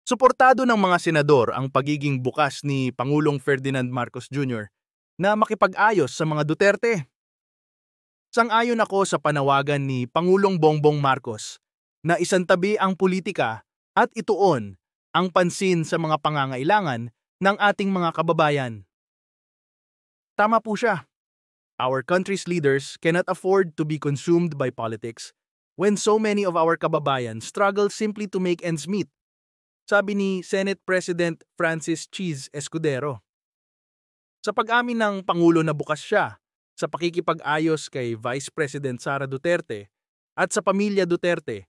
Suportado ng mga senador ang pagiging bukas ni Pangulong Ferdinand Marcos Jr. na makipag-ayos sa mga Duterte. Sang-ayon ako sa panawagan ni Pangulong Bongbong Marcos na isantabi ang politika at ituon ang pansin sa mga pangangailangan ng ating mga kababayan. Tama po siya. Our country's leaders cannot afford to be consumed by politics when so many of our kababayan struggle simply to make ends meet. Sabi ni Senate President Francis Cheese Escudero. Sa pag-amin ng Pangulo na bukas siya sa pakikipag-ayos kay Vice President Sara Duterte at sa pamilya Duterte,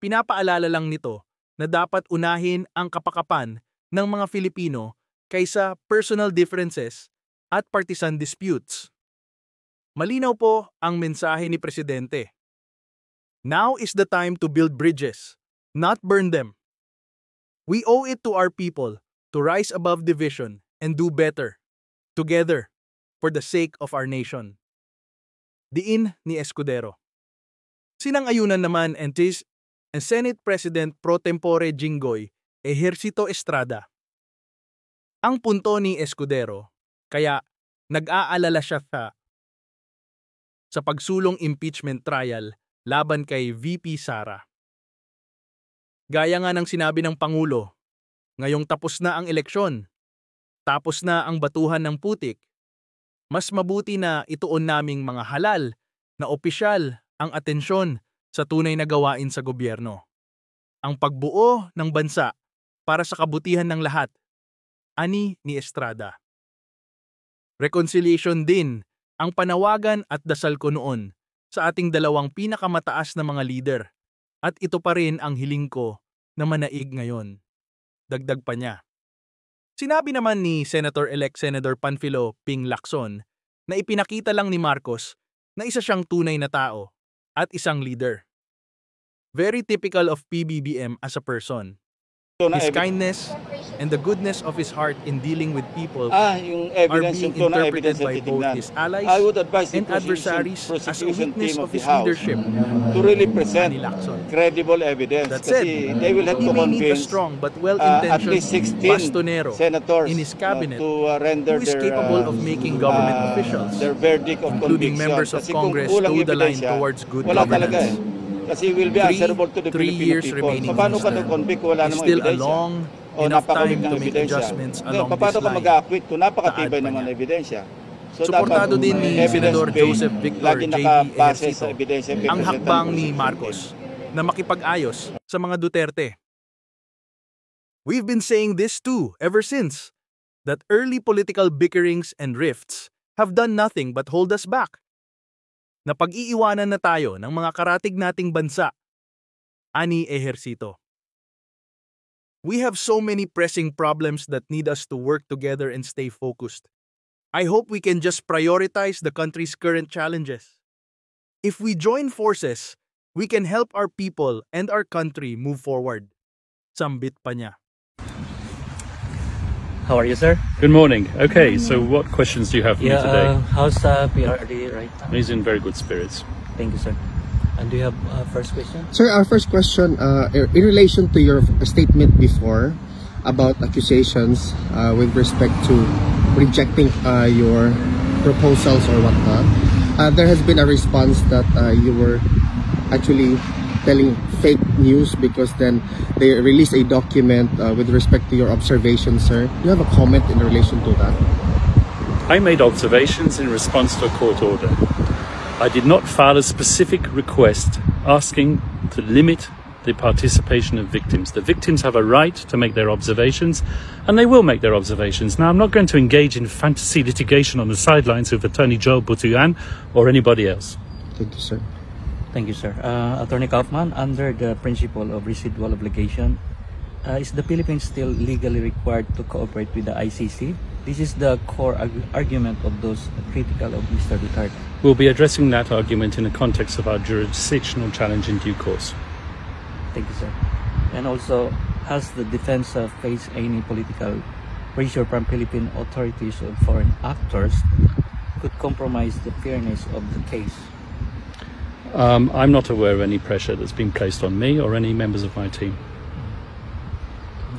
pinapaalala lang nito na dapat unahin ang kapakapan ng mga Filipino kaysa personal differences at partisan disputes. Malinaw po ang mensahe ni Presidente. Now is the time to build bridges, not burn them. We owe it to our people to rise above division and do better, together, for the sake of our nation. Diin ni Escudero. Sinang-ayunan naman and Senate President Pro Tempore Jinggoy Ejercito Estrada. Ang punto ni Escudero, kaya nag-aalala siya sa pagsulong impeachment trial laban kay VP Sara. Gaya nga ng sinabi ng Pangulo, ngayong tapos na ang eleksyon, tapos na ang batuhan ng putik, mas mabuti na ituon naming mga halal na opisyal ang atensyon sa tunay na gawain sa gobyerno. Ang pagbuo ng bansa para sa kabutihan ng lahat, ani ni Estrada. Reconciliation din ang panawagan at dasal ko noon sa ating dalawang pinakamataas na mga leader. At ito pa rin ang hiling ko na manaig ngayon. Dagdag pa niya. Sinabi naman ni Senator-elect Senator Panfilo Ping Lacson na ipinakita lang ni Marcos na isa siyang tunay na tao at isang leader. Very typical of PBBM as a person. His kindness and the goodness of his heart in dealing with people are being interpreted by both his allies and adversaries as a weakness of his leadership. To really present credible evidence. That said, Kasi they will have he to may need a convince strong but at least well-intentioned 16 bastonero senators in his cabinet to render who is their, capable of making government officials, their verdict of including conviction. members of Kasi kung Congress, kulang toe the line ebidensya, towards good wala talaga governance. Kasi will be answerable to the Three Filipino years people. remaining Paano ka minister nag-convict kung wala is namang still a ebidensya? long O enough time napakawig ng to make ebidensya. adjustments Ngayon, along paano this ka line. mag-acquit kung napakatibay Taad pa naman niya. ng ebidensya? So Suportado dapat din ni Senador evidence-based, Joseph Victor lagi J.V. nakabase Ejercito sa ebidensya ang pinresentan hakbang ng ni Constitution. Marcos na makipag-ayos sa mga Duterte. We've been saying this too ever since, that early political bickerings and rifts have done nothing but hold us back. Napag-iiwanan na tayo ng mga karatig nating bansa, ani Ejercito. We have so many pressing problems that need us to work together and stay focused. I hope we can just prioritize the country's current challenges. If we join forces, we can help our people and our country move forward. Sambit pa niya. How are you, sir? Good morning. Okay, so what questions do you have for me today? How's PRD right now? He's in very good spirits. Thank you, sir. And do you have first question? Sir, our first question, in relation to your statement before about accusations with respect to rejecting your proposals or whatnot, there has been a response that you were actually telling fake news because then they released a document with respect to your observations, sir. Do you have a comment in relation to that? I made observations in response to a court order. I did not file a specific request asking to limit the participation of victims. The victims have a right to make their observations, and they will make their observations. Now, I'm not going to engage in fantasy litigation on the sidelines with Attorney Joel Butuan or anybody else. Thank you, sir. Thank you, sir. Attorney Kaufman, under the principle of residual obligation, is the Philippines still legally required to cooperate with the ICC? This is the core argument of those critical of Mr. Duterte. We'll be addressing that argument in the context of our jurisdictional challenge in due course. Thank you, sir. And also, has the defense faced any political pressure from Philippine authorities or foreign actors could compromise the fairness of the case? I'm not aware of any pressure that's been placed on me or any members of my team.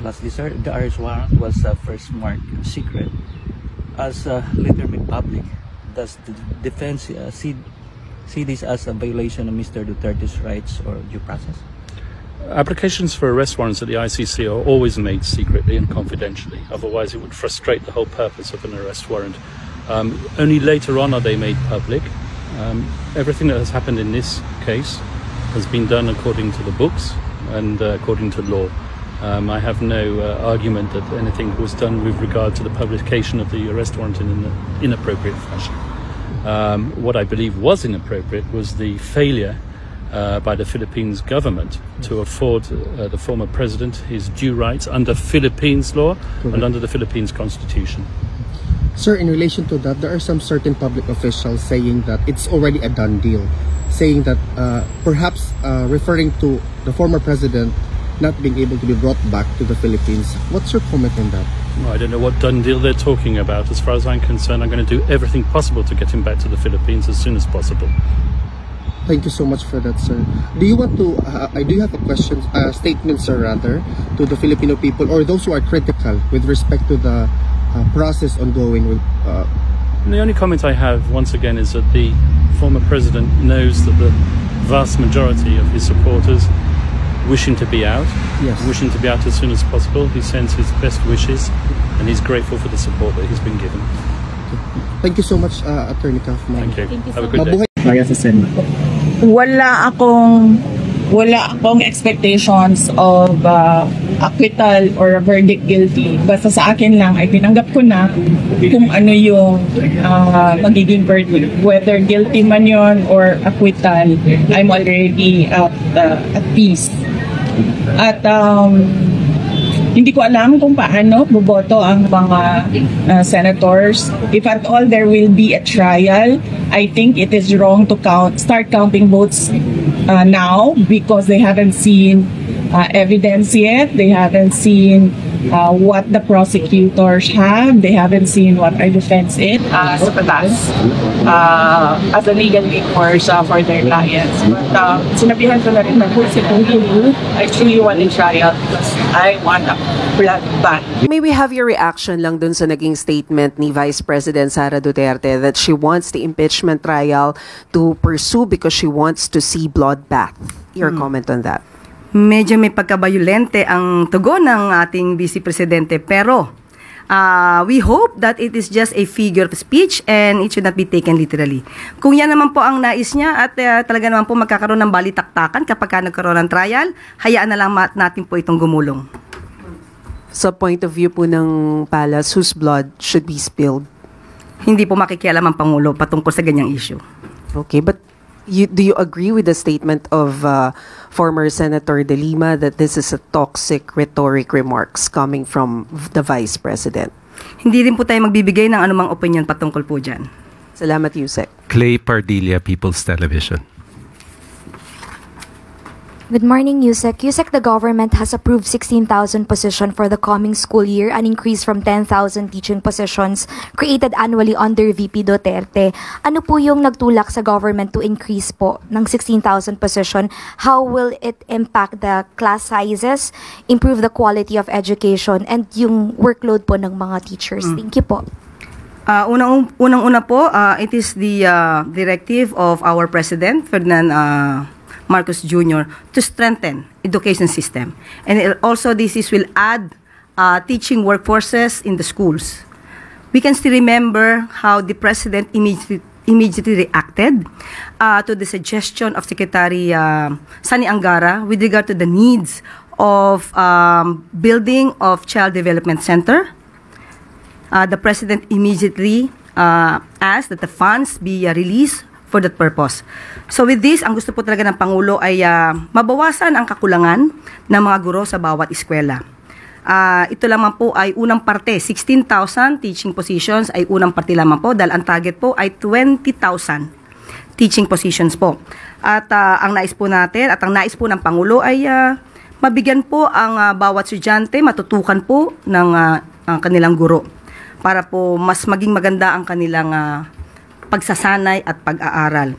Lastly, sir, the arrest warrant was first marked secret as later made public. Does the defense see this as a violation of Mr. Duterte's rights or due process? Applications for arrest warrants at the ICC are always made secretly and confidentially, otherwise it would frustrate the whole purpose of an arrest warrant. Only later on are they made public. Everything that has happened in this case has been done according to the books and according to law. I have no argument that anything was done with regard to the publication of the arrest warrant in an inappropriate fashion. What I believe was inappropriate was the failure by the Philippines government to afford the former president his due rights under Philippines law and under the Philippines constitution. Sir, in relation to that, there are some certain public officials saying that it's already a done deal, saying that perhaps referring to the former president not being able to be brought back to the Philippines. What's your comment on that? Well, I don't know what done deal they're talking about. As far as I'm concerned, I'm going to do everything possible to get him back to the Philippines as soon as possible. Thank you so much for that, sir. Do you want to, do you have a question, statement, sir, rather, to the Filipino people or those who are critical with respect to the process ongoing with... The only comment I have, once again, is that the former president knows that the vast majority of his supporters wish him to be out, wishing to be out as soon as possible. He sends his best wishes and he's grateful for the support that he's been given. Thank you so much, Attorney Kaufman. Thank you. Have a good day. Wala akong expectations of acquittal or a verdict guilty. Basta sa akin lang ay tinanggap ko na kung ano yung magiging verdict. Whether guilty man yon or acquittal, I'm already at peace. At hindi ko alam kung paano boboto ang mga senators. If at all there will be a trial, I think it is wrong to start counting votes now because they haven't seen evidence yet. They haven't seen what the prosecutors have. They haven't seen what our defense is sa batas as a legal recourse for their clients. But sinabihan ko na rin na kung I truly want a trial because I want a blood bath. May we have your reaction lang dun sa naging statement ni Vice President Sara Duterte that she wants the impeachment trial to pursue because she wants to see bloodbath. Your comment on that? Medyo may pagkabayolente ang tugon ng ating Vice Presidente pero we hope that it is just a figure of speech and it should not be taken literally. Kung yan naman po ang nais niya at talaga naman po magkakaroon ng balitaktakan kapag nagkaroon ng trial, hayaan na lang natin po itong gumulong. Sa point of view po ng Palace, whose blood should be spilled? Hindi po makikialam ang Pangulo patungkol sa ganyang issue. Okay, but do you agree with the statement of former Senator De Lima that this is a toxic rhetoric remarks coming from the Vice President? Hindi rin po tayo magbibigay ng anumang opinion patungkol po dyan. Salamat, Yusek. Clay Pardilla, People's Television. Good morning, Yusek. Yusek, the government has approved 16,000 positions for the coming school year, an increase from 10,000 teaching positions created annually under VP Duterte. Ano po yung nagtulak sa government to increase po ng 16,000 position? How will it impact the class sizes, improve the quality of education, and yung workload po ng mga teachers? Thank you po. Unang-una po, it is the directive of our President, Ferdinand Marcos Jr. to strengthen education system. And also this will add teaching workforces in the schools. We can still remember how the President immediately reacted to the suggestion of Secretary Sani Angara with regard to the needs of building of Child Development Center. The President immediately asked that the funds be released for that purpose. So with this, ang gusto po talaga ng Pangulo ay mabawasan ang kakulangan ng mga guro sa bawat eskwela. Ito lamang po ay unang parte, 16,000 teaching positions ay unang parte lamang po dahil ang target po ay 20,000 teaching positions po. At ang nais po natin at ang nais po ng Pangulo ay mabigyan po ang bawat estudyante, matutukan po ng ang kanilang guro para po mas maging maganda ang kanilang pagsasanay at pag-aaral.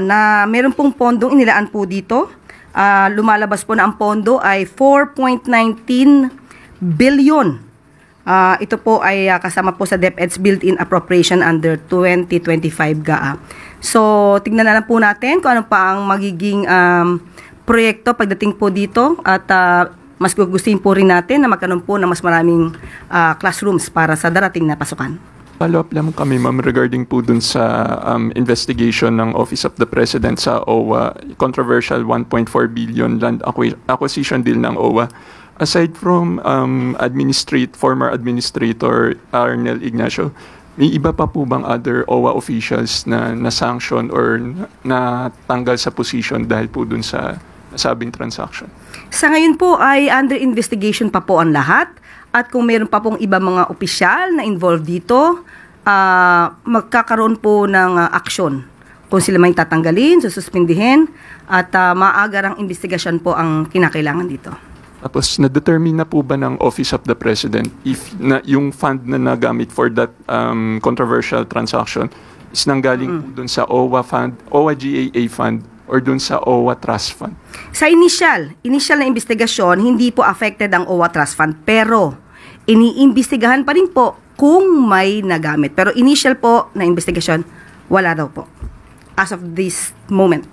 Na meron pong pondong inilaan po dito lumalabas po na ang pondo ay 4.19 billion. Ito po ay kasama po sa DepEd's built-in appropriation under 2025 GAA. So, tignan na lang po natin kung ano pa ang magiging proyekto pagdating po dito at mas gugustuhin po rin natin na magkaroon po ng mas maraming classrooms para sa darating na pasukan. Follow-up lang kami, ma'am, regarding po dun sa investigation ng Office of the President sa OWA, controversial 1.4 billion land acquisition deal ng OWA. Aside from former administrator Arnel Ignacio, may iba pa po bang other OWA officials na na-sanction or natanggal sa position dahil po dun sa nasabing transaction? Sa ngayon po ay under investigation pa po ang lahat at kung mayroon pa pong iba mga opisyal na involved dito, magkakaroon po ng aksyon. Kung sila may tatanggalin, sususpindihin at maagarang investigasyon po ang kinakailangan dito. Tapos, na-determine na po ba ng Office of the President if yung fund na nagamit for that controversial transaction is nanggaling po dun sa OWA fund, OWA GAA fund, or dun sa OWA Trust Fund? Sa initial na investigasyon, hindi po affected ang OWA Trust Fund, pero iniimbestigahan pa rin po kung may nagamit. Pero initial po na investigasyon, wala daw po as of this moment.